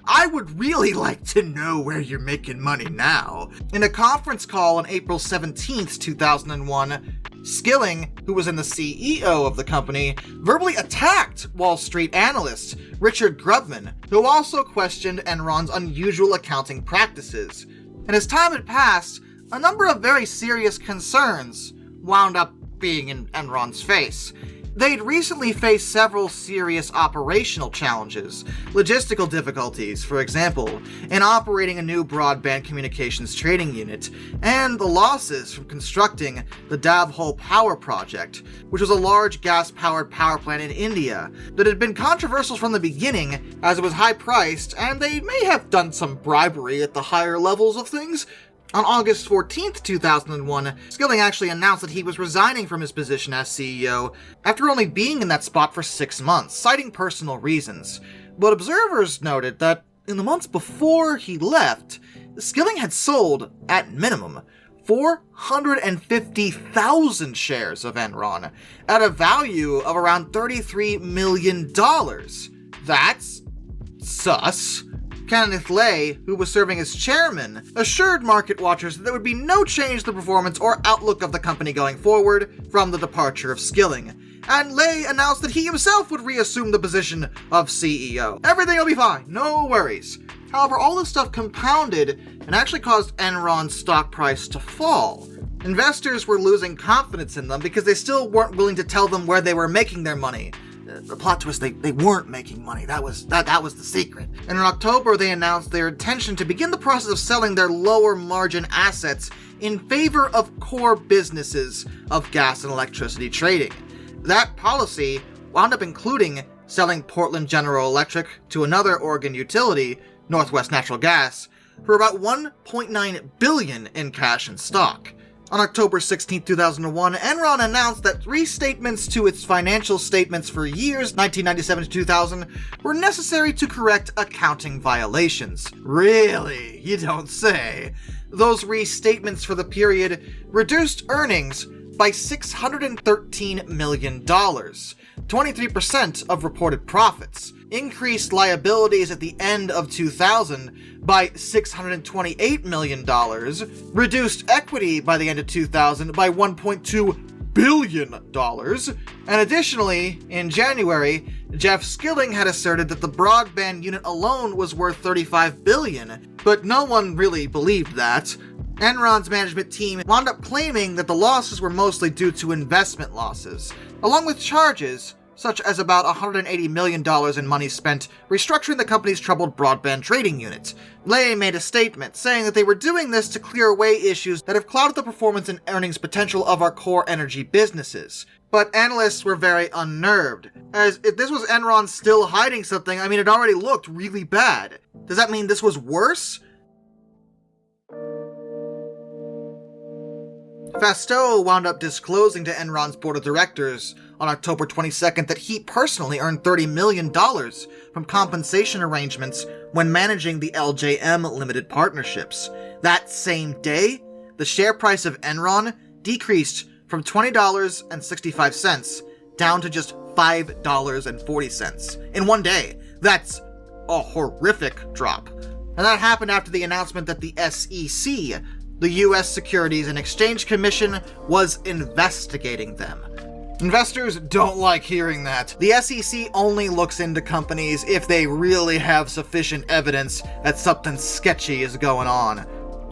I would really like to know where you're making money now. In a conference call on April 17th, 2001, Skilling, who was in the CEO of the company, verbally attacked Wall Street analyst Richard Grubman, who also questioned Enron's unusual accounting practices. And as time had passed, a number of very serious concerns wound up being in Enron's face. They'd recently faced several serious operational challenges, logistical difficulties, for example, in operating a new broadband communications trading unit, and the losses from constructing the Davhole Power Project, which was a large gas-powered power plant in India that had been controversial from the beginning as it was high-priced, and they may have done some bribery at the higher levels of things. On August 14th, 2001, Skilling actually announced that he was resigning from his position as CEO after only being in that spot for 6 months, citing personal reasons. But observers noted that in the months before he left, Skilling had sold, at minimum, 450,000 shares of Enron at a value of around $33 million. That's sus. Kenneth Lay, who was serving as chairman, assured market watchers that there would be no change to the performance or outlook of the company going forward from the departure of Skilling. And Lay announced that he himself would reassume the position of CEO. Everything will be fine, no worries. However, all this stuff compounded and actually caused Enron's stock price to fall. Investors were losing confidence in them because they still weren't willing to tell them where they were making their money. The plot twist, they weren't making money. That was the secret. And in October, they announced their intention to begin the process of selling their lower margin assets in favor of core businesses of gas and electricity trading. That policy wound up including selling Portland General Electric to another Oregon utility, Northwest Natural Gas, for about $1.9 billion in cash and stock. On October 16, 2001, Enron announced that restatements to its financial statements for years 1997 to 2000 were necessary to correct accounting violations. Really? You don't say. Those restatements for the period reduced earnings by $613 million, 23% of reported profits, increased liabilities at the end of 2000 by $628 million, reduced equity by the end of 2000 by $1.2 billion, and additionally, in January, Jeff Skilling had asserted that the broadband unit alone was worth $35 billion, but no one really believed that. Enron's management team wound up claiming that the losses were mostly due to investment losses, along with charges such as about $180 million in money spent restructuring the company's troubled broadband trading unit. Lay made a statement saying that they were doing this to clear away issues that have clouded the performance and earnings potential of our core energy businesses. But analysts were very unnerved, as if this was Enron still hiding something, it already looked really bad. Does that mean this was worse? Fastow wound up disclosing to Enron's board of directors on October 22nd that he personally earned $30 million from compensation arrangements when managing the LJM limited partnerships. That same day, the share price of Enron decreased from $20.65 down to just $5.40 in one day. That's a horrific drop. And that happened after the announcement that the SEC, the U.S. Securities and Exchange Commission, was investigating them. Investors don't like hearing that. The SEC only looks into companies if they really have sufficient evidence that something sketchy is going on.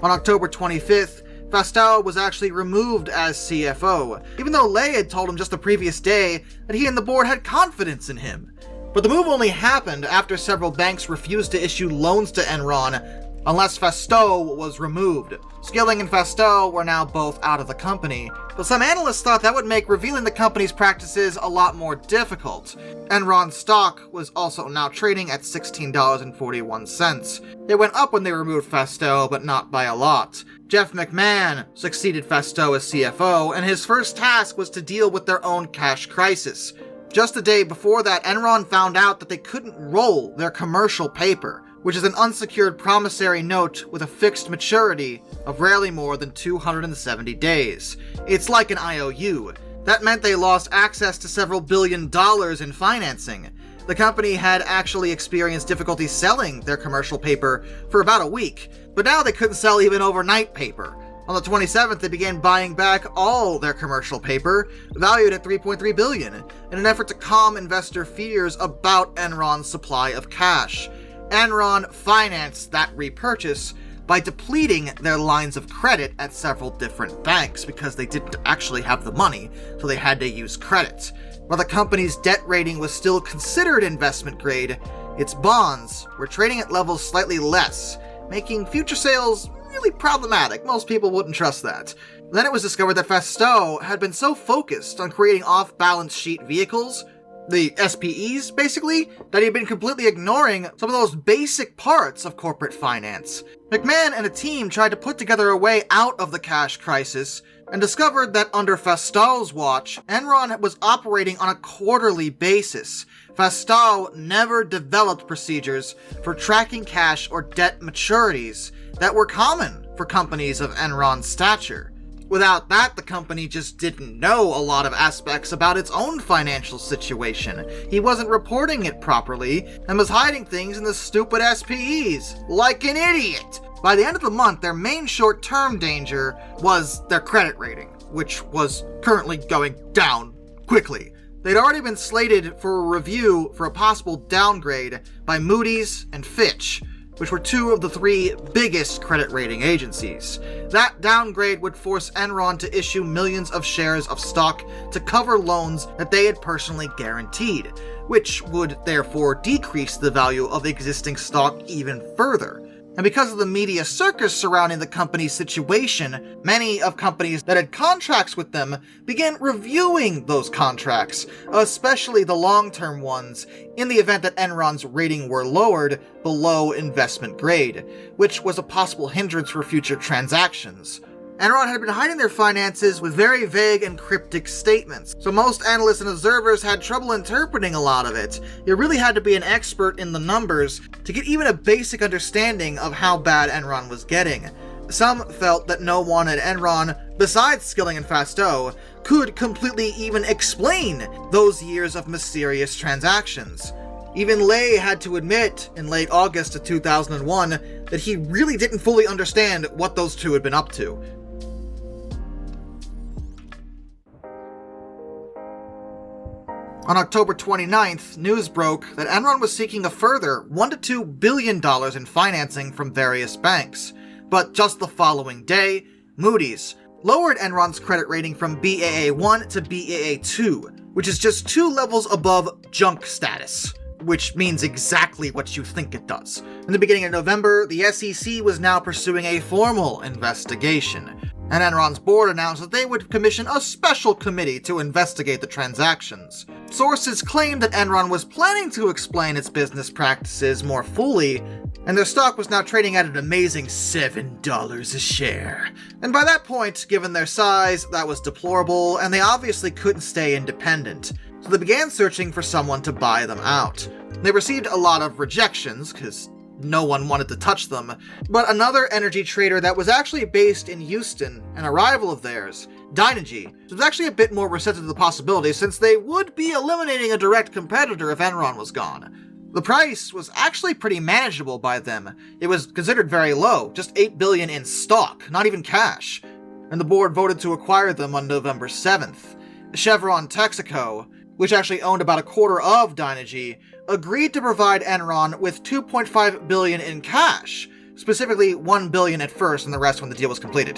On October 25th, Fastow was actually removed as CFO, even though Lay had told him just the previous day that he and the board had confidence in him. But the move only happened after several banks refused to issue loans to Enron unless Fastow was removed. Skilling and Fastow were now both out of the company, but some analysts thought that would make revealing the company's practices a lot more difficult. Enron stock was also now trading at $16.41. It went up when they removed Fastow, but not by a lot. Jeff McMahon succeeded Fastow as CFO, and his first task was to deal with their own cash crisis. Just a day before that, Enron found out that they couldn't roll their commercial paper, which is an unsecured promissory note with a fixed maturity of rarely more than 270 days. It's like an IOU. That meant they lost access to several $billion in financing. The company had actually experienced difficulty selling their commercial paper for about a week, but now they couldn't sell even overnight paper. On the 27th, they began buying back all their commercial paper, valued at $3.3 billion, in an effort to calm investor fears about Enron's supply of cash. Enron financed that repurchase by depleting their lines of credit at several different banks because they didn't actually have the money, so they had to use credit. While the company's debt rating was still considered investment grade, its bonds were trading at levels slightly less, making future sales really problematic. Most people wouldn't trust that. Then it was discovered that Fastow had been so focused on creating off-balance sheet vehicles, the SPEs, basically, that he had been completely ignoring some of those basic parts of corporate finance. McMahon and a team tried to put together a way out of the cash crisis and discovered that under Fastow's watch, Enron was operating on a quarterly basis. Fastow never developed procedures for tracking cash or debt maturities that were common for companies of Enron's stature. Without that, the company just didn't know a lot of aspects about its own financial situation. He wasn't reporting it properly, and was hiding things in the stupid SPEs, like an idiot. By the end of the month, their main short-term danger was their credit rating, which was currently going down quickly. They'd already been slated for a review for a possible downgrade by Moody's and Fitch, which were two of the three biggest credit rating agencies. That downgrade would force Enron to issue millions of shares of stock to cover loans that they had personally guaranteed, which would therefore decrease the value of existing stock even further. And because of the media circus surrounding the company's situation, many of companies that had contracts with them began reviewing those contracts, especially the long-term ones, in the event that Enron's rating were lowered below investment grade, which was a possible hindrance for future transactions. Enron had been hiding their finances with very vague and cryptic statements, so most analysts and observers had trouble interpreting a lot of it. You really had to be an expert in the numbers to get even a basic understanding of how bad Enron was getting. Some felt that no one at Enron, besides Skilling and Fastow, could completely even explain those years of mysterious transactions. Even Lay had to admit in late August of 2001 that he really didn't fully understand what those two had been up to. On October 29th, news broke that Enron was seeking a further $1 to $2 billion in financing from various banks. But just the following day, Moody's lowered Enron's credit rating from Baa1 to Baa2, which is just 2 levels above junk status, which means exactly what you think it does. In the beginning of November, the SEC was now pursuing a formal investigation, and Enron's board announced that they would commission a special committee to investigate the transactions. Sources claimed that Enron was planning to explain its business practices more fully, and their stock was now trading at an amazing $7 a share. And by that point, given their size, that was deplorable, and they obviously couldn't stay independent. So they began searching for someone to buy them out. They received a lot of rejections, because no one wanted to touch them, but another energy trader that was actually based in Houston, an rival of theirs, Dynegy, was actually a bit more receptive to the possibility since they would be eliminating a direct competitor if Enron was gone. The price was actually pretty manageable by them. It was considered very low, just $8 billion in stock, not even cash, and the board voted to acquire them on November 7th. Chevron Texaco, which actually owned about a quarter of Dynegy, agreed to provide Enron with $2.5 billion in cash, specifically $1 billion at first and the rest when the deal was completed.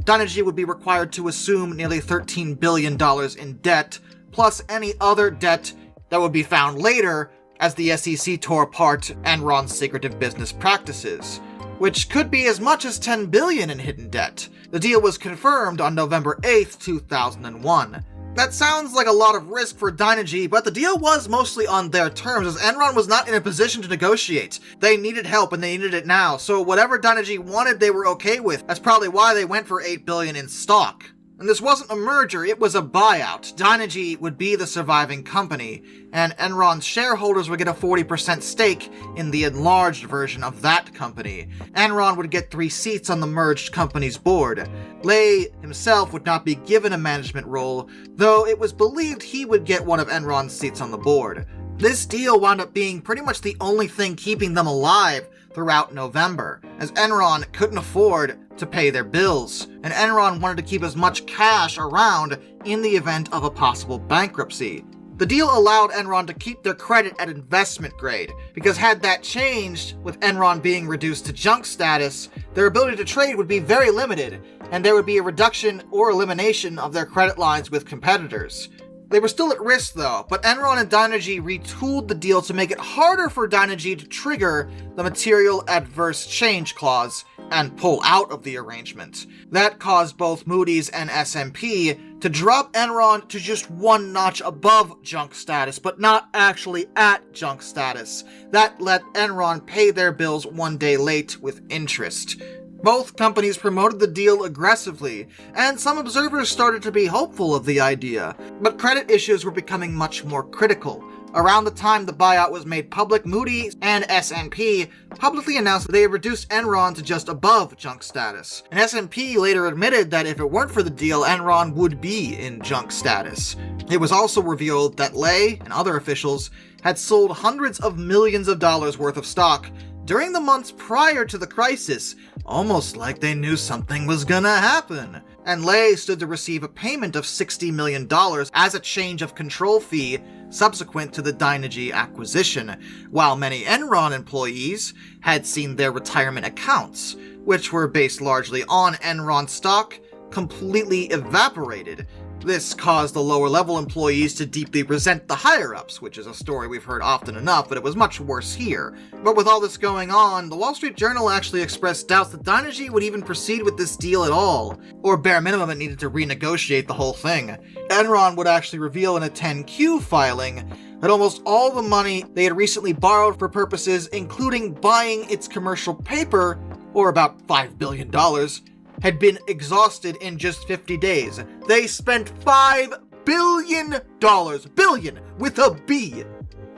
Dynegy would be required to assume nearly $13 billion in debt, plus any other debt that would be found later as the SEC tore apart Enron's secretive business practices. which could be as much as $10 billion in hidden debt. The deal was confirmed on November 8, 2001. That sounds like a lot of risk for Dynegy, but the deal was mostly on their terms, as Enron was not in a position to negotiate. They needed help, and they needed it now, so whatever Dynegy wanted they were okay with. That's probably why they went for $8 billion in stock. And this wasn't a merger, it was a buyout. Dynegy would be the surviving company, and Enron's shareholders would get a 40% stake in the enlarged version of that company. Enron would get 3 seats on the merged company's board. Lay himself would not be given a management role, though it was believed he would get one of Enron's seats on the board. This deal wound up being pretty much the only thing keeping them alive throughout November, as Enron couldn't afford to pay their bills, and Enron wanted to keep as much cash around in the event of a possible bankruptcy. The deal allowed Enron to keep their credit at investment grade, because had that changed, with Enron being reduced to junk status, their ability to trade would be very limited, and there would be a reduction or elimination of their credit lines with competitors. They were still at risk though, but Enron and Dynegy retooled the deal to make it harder for Dynegy to trigger the material adverse change clause and pull out of the arrangement. That caused both Moody's and S&P to drop Enron to just one notch above junk status, but not actually at junk status. That let Enron pay their bills one day late with interest. Both companies promoted the deal aggressively, and some observers started to be hopeful of the idea, but credit issues were becoming much more critical. Around the time the buyout was made public, Moody's and S&P publicly announced that they had reduced Enron to just above junk status, and S&P later admitted that if it weren't for the deal, Enron would be in junk status. It was also revealed that Lay and other officials had sold hundreds of millions of dollars worth of stock during the months prior to the crisis, almost like they knew something was gonna happen. And Lay stood to receive a payment of $60 million as a change of control fee subsequent to the Dynegy acquisition, while many Enron employees had seen their retirement accounts, which were based largely on Enron stock, completely evaporated. This caused the lower-level employees to deeply resent the higher-ups, which is a story we've heard often enough, but it was much worse here. But with all this going on, the Wall Street Journal actually expressed doubts that Dynegy would even proceed with this deal at all, or bare minimum it needed to renegotiate the whole thing. Enron would actually reveal in a 10Q filing that almost all the money they had recently borrowed for purposes including buying its commercial paper, or about $5 billion, had been exhausted in just 50 days. They spent $5 billion, billion with a B,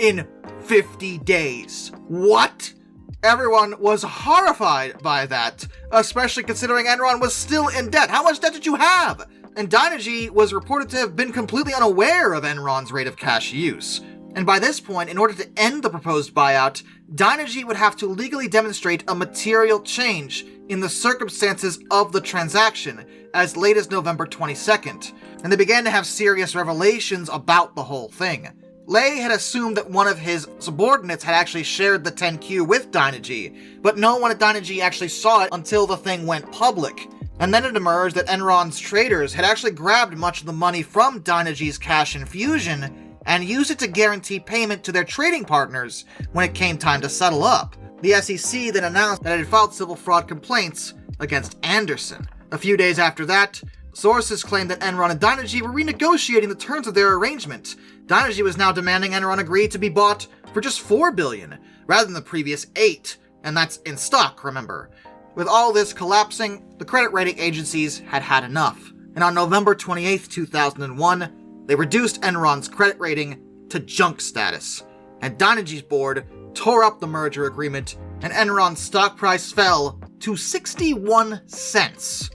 in 50 days. What? Everyone was horrified by that, especially considering Enron was still in debt. How much debt did you have? And Dynegy was reported to have been completely unaware of Enron's rate of cash use. And by this point, in order to end the proposed buyout, Dynegy would have to legally demonstrate a material change in the circumstances of the transaction as late as November 22nd, and they began to have serious revelations about the whole thing. Lay had assumed that one of his subordinates had actually shared the 10Q with Dynegy, but no one at Dynegy actually saw it until the thing went public. And then it emerged that Enron's traders had actually grabbed much of the money from Dynegy's cash infusion and used it to guarantee payment to their trading partners when it came time to settle up. The SEC then announced that it had filed civil fraud complaints against Andersen. A few days after that, sources claimed that Enron and Dynegy were renegotiating the terms of their arrangement. Dynegy was now demanding Enron agree to be bought for just $4 billion, rather than the previous $8, and that's in stock, remember. With all this collapsing, the credit rating agencies had had enough, and on November 28, 2001, they reduced Enron's credit rating to junk status, and Dynegy's board tore up the merger agreement, and Enron's stock price fell to 61 cents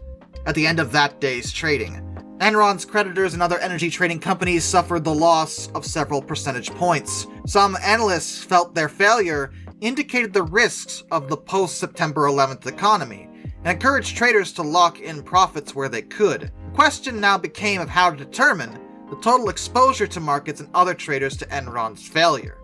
at the end of that day's trading. Enron's creditors and other energy trading companies suffered the loss of several percentage points. Some analysts felt their failure indicated the risks of the post-September 11th economy, and encouraged traders to lock in profits where they could. The question now became of how to determine the total exposure to markets and other traders to Enron's failure.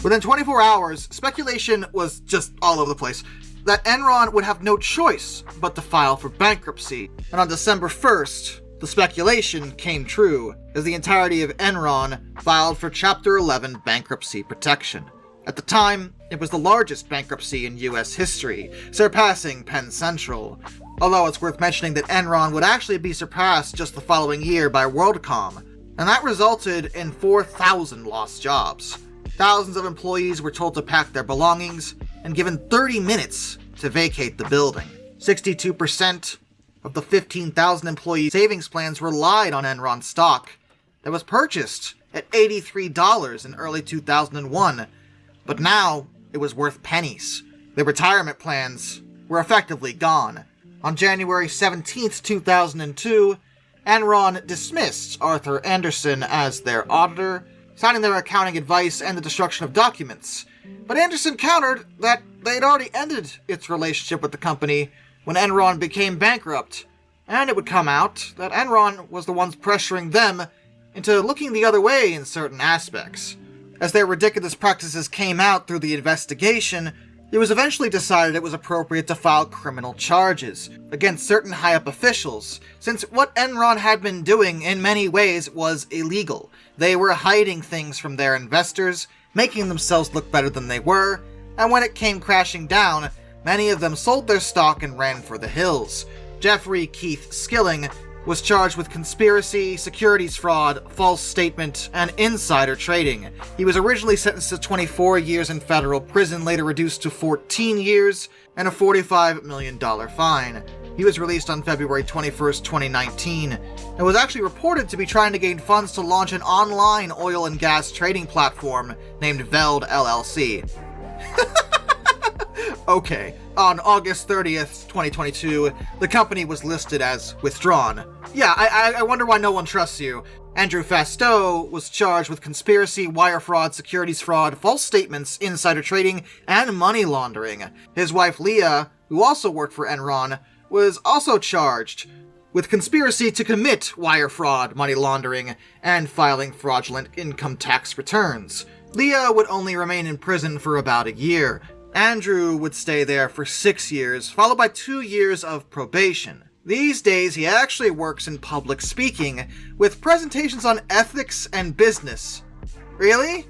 Within 24 hours, speculation was just all over the place that Enron would have no choice but to file for bankruptcy. And on December 1st, the speculation came true, as the entirety of Enron filed for Chapter 11 bankruptcy protection. At the time, It was the largest bankruptcy in U.S. history, surpassing Penn Central. Although it's worth mentioning that Enron would actually be surpassed just the following year by WorldCom, and that resulted in 4,000 lost jobs. Thousands of employees were told to pack their belongings and given 30 minutes to vacate the building. 62% of the 15,000 employee savings plans relied on Enron stock that was purchased at $83 in early 2001, but now it was worth pennies. Their retirement plans were effectively gone. On January 17, 2002, Enron dismissed Arthur Andersen as their auditor, citing their accounting advice and the destruction of documents. But Andersen countered that they'd already ended its relationship with the company when Enron became bankrupt, and it would come out that Enron was the ones pressuring them into looking the other way in certain aspects. As their ridiculous practices came out through the investigation, it was eventually decided it was appropriate to file criminal charges against certain high-up officials, since what Enron had been doing in many ways was illegal. They were hiding things from their investors, making themselves look better than they were, and when it came crashing down, many of them sold their stock and ran for the hills. Jeffrey Keith Skilling was charged with conspiracy, securities fraud, false statement, and insider trading. He was originally sentenced to 24 years in federal prison, later reduced to 14 years, and a $45 million fine. He was released on February 21st, 2019, and was actually reported to be trying to gain funds to launch an online oil and gas trading platform named Veld LLC. Okay, on August 30th, 2022, the company was listed as withdrawn. Yeah, I wonder why no one trusts you. Andrew Fastow was charged with conspiracy, wire fraud, securities fraud, false statements, insider trading, and money laundering. His wife Leah, who also worked for Enron, was also charged with conspiracy to commit wire fraud, money laundering, and filing fraudulent income tax returns. Leah would only remain in prison for about a year. Andrew would stay there for 6 years, followed by 2 years of probation. These days, he actually works in public speaking, with presentations on ethics and business. Really?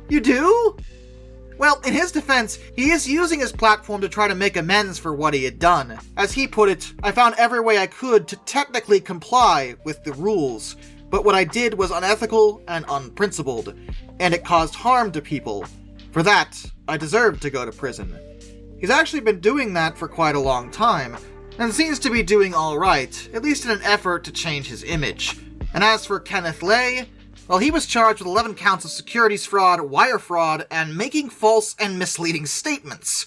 You do? Well, in his defense, he is using his platform to try to make amends for what he had done. As he put it, I found every way I could to technically comply with the rules, but what I did was unethical and unprincipled, and it caused harm to people. For that, I deserved to go to prison. He's actually been doing that for quite a long time, and seems to be doing alright, at least in an effort to change his image. And as for Kenneth Lay, well, he was charged with 11 counts of securities fraud, wire fraud, and making false and misleading statements.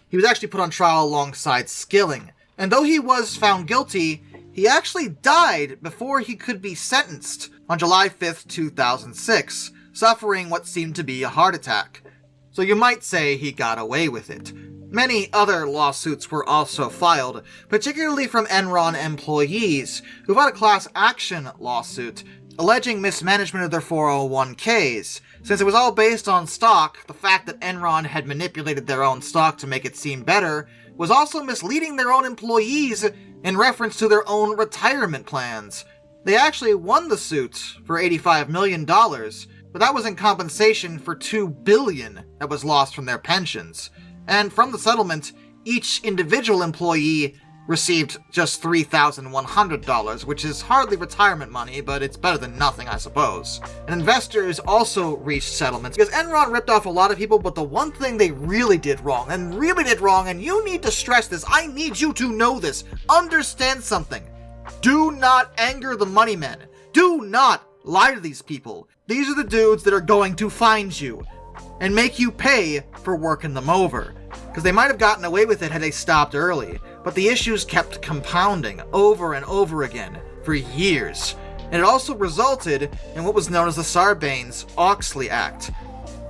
He was actually put on trial alongside Skilling, and though he was found guilty, he actually died before he could be sentenced on July 5th, 2006, suffering what seemed to be a heart attack. So you might say he got away with it. Many other lawsuits were also filed, particularly from Enron employees, who filed a class action lawsuit alleging mismanagement of their 401ks. Since it was all based on stock, the fact that Enron had manipulated their own stock to make it seem better was also misleading their own employees in reference to their own retirement plans. They actually won the suit for $85 million, but that was in compensation for $2 billion that was lost from their pensions. And from the settlement, each individual employee received just $3,100, which is hardly retirement money, but it's better than nothing, I suppose. And investors also reached settlements, because Enron ripped off a lot of people, but the one thing they really did wrong, and you need to stress this, I need you to know this, understand something. Do not anger the money men. Do not lie to these people. These are the dudes that are going to find you and make you pay for working them over. Because they might have gotten away with it had they stopped early, but the issues kept compounding over and over again for years. And it also resulted in what was known as the Sarbanes-Oxley Act.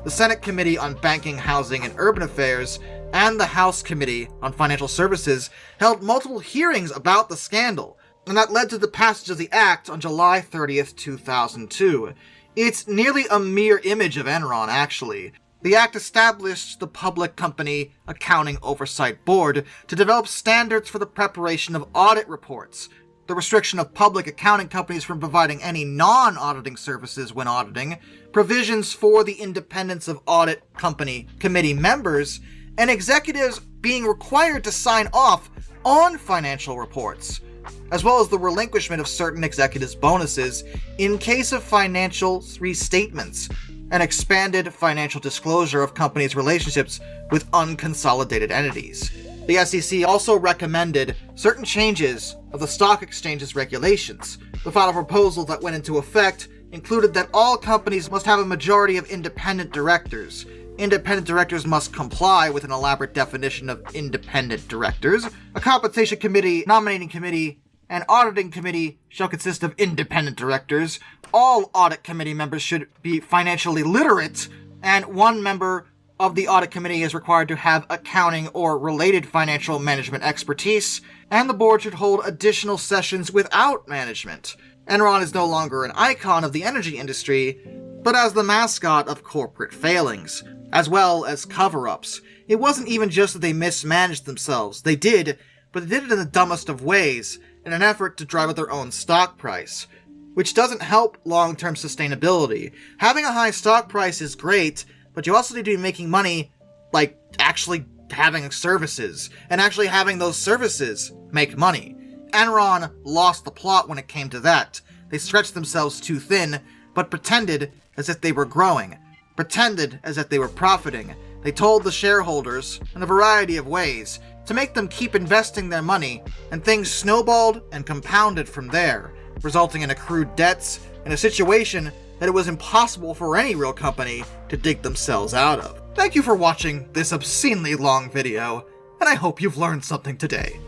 The Senate Committee on Banking, Housing, and Urban Affairs and the House Committee on Financial Services held multiple hearings about the scandal, and that led to the passage of the act on July 30th, 2002. It's nearly a mirror image of Enron, actually. The act established the Public Company Accounting Oversight Board to develop standards for the preparation of audit reports. the restriction of public accounting companies from providing any non-auditing services when auditing, provisions for the independence of audit company committee members, and executives being required to sign off on financial reports, as well as the relinquishment of certain executives' bonuses in case of financial restatements, and expanded financial disclosure of companies' relationships with unconsolidated entities. The SEC also recommended certain changes of the stock exchange's regulations. The final proposal that went into effect included that all companies must have a majority of independent directors. Independent directors must comply with an elaborate definition of independent directors. A compensation committee, nominating committee, and auditing committee shall consist of independent directors. All audit committee members should be financially literate, and one member of the audit committee is required to have accounting or related financial management expertise, and the board should hold additional sessions without management. Enron is no longer an icon of the energy industry, but as the mascot of corporate failings, as well as cover-ups. It wasn't even just that they mismanaged themselves. They did, but they did it in the dumbest of ways, in an effort to drive up their own stock price, which doesn't help long-term sustainability. Having a high stock price is great, but you also need to be making money, like actually having services, and actually having those services make money. Enron lost the plot when it came to that. They stretched themselves too thin, but pretended as if they were growing, pretended as if they were profiting. They told the shareholders, in a variety of ways, to make them keep investing their money, and things snowballed and compounded from there, resulting in accrued debts and a situation that it was impossible for any real company to dig themselves out of. Thank you for watching this obscenely long video, and I hope you've learned something today.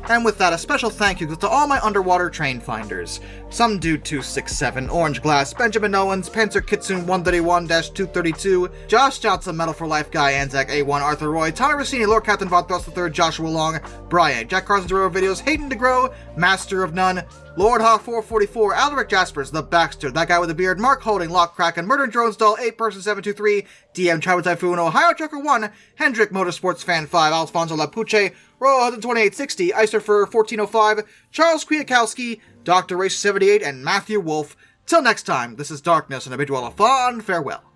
And with that, a special thank you to all my underwater train finders. Some Dude 267, Orange Glass, Benjamin Owens, Panzer Kitsune 131-232, Josh Johnson, Metal for Life Guy, Anzac A1, Arthur Roy, Tommy Rossini, Lord Captain Vothbus III, Joshua Long, Brian, Jack Carson's Railroad Videos, Hayden DeGrow, Master of None, Lord Hawk 444, Alaric Jaspers, The Baxter, That Guy with a Beard, Mark Holding, Lock Kraken, Murder and Drones Doll, 8Person723, DM Chowwood Typhoon, Ohio Trucker 1, Hendrick Motorsports Fan 5, Alfonso Lapuche, Royal 12860, Icerfer 1405, Charles Kwiatkowski, Dr. Race 78, and Matthew Wolf. Till next time, this is Darkness and a bid you all a fond farewell.